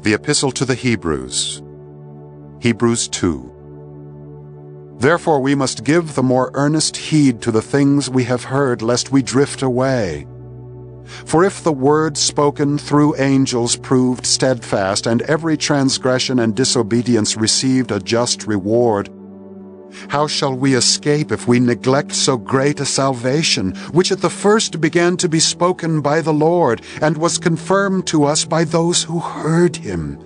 The Epistle to the Hebrews, Hebrews 2. Therefore we must give the more earnest heed to the things we have heard, lest we drift away. For if the word spoken through angels proved steadfast, and every transgression and disobedience received a just reward, how shall we escape if we neglect so great a salvation, which at the first began to be spoken by the Lord, and was confirmed to us by those who heard him?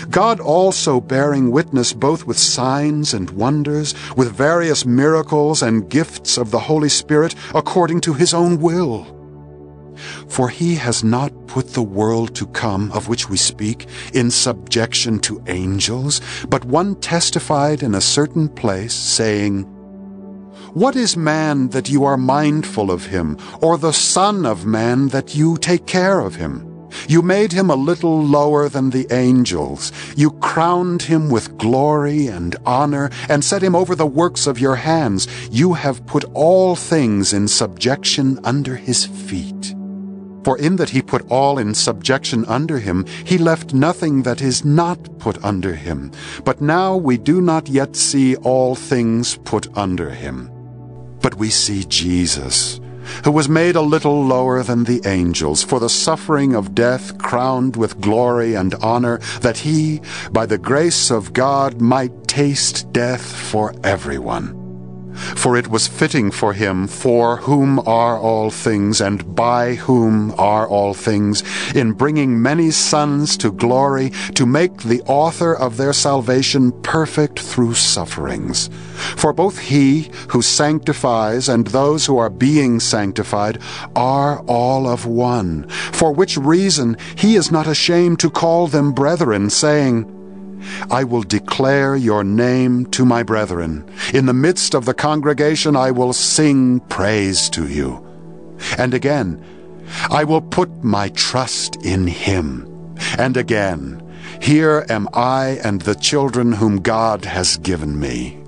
God also bearing witness both with signs and wonders, with various miracles and gifts of the Holy Spirit, according to his own will. For he has not put the world to come, of which we speak, in subjection to angels, but one testified in a certain place, saying, What is man that you are mindful of him, or the son of man that you take care of him? You made him a little lower than the angels. You crowned him with glory and honor, and set him over the works of your hands. You have put all things in subjection under his feet. For in that he put all in subjection under him, he left nothing that is not put under him. But now we do not yet see all things put under him. But we see Jesus, who was made a little lower than the angels, for the suffering of death, crowned with glory and honor, that he, by the grace of God, might taste death for everyone. For it was fitting for him, for whom are all things, and by whom are all things, in bringing many sons to glory, to make the author of their salvation perfect through sufferings. For both he who sanctifies and those who are being sanctified are all of one, for which reason he is not ashamed to call them brethren, saying, I will declare your name to my brethren. In the midst of the congregation I will sing praise to you. And again, I will put my trust in him. And again, here am I and the children whom God has given me.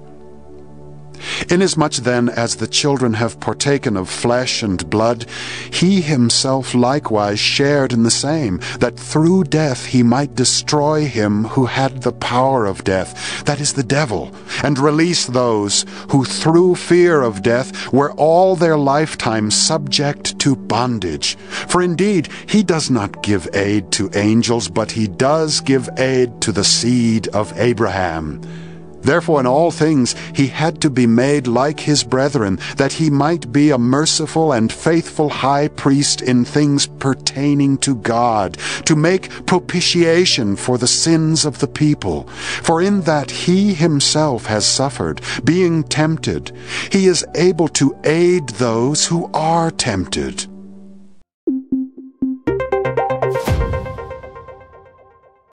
Inasmuch then as the children have partaken of flesh and blood, he himself likewise shared in the same, that through death he might destroy him who had the power of death, that is the devil, and release those who through fear of death were all their lifetime subject to bondage. For indeed he does not give aid to angels, but he does give aid to the seed of Abraham. Therefore in all things he had to be made like his brethren, that he might be a merciful and faithful high priest in things pertaining to God, to make propitiation for the sins of the people. For in that he himself has suffered, being tempted, he is able to aid those who are tempted.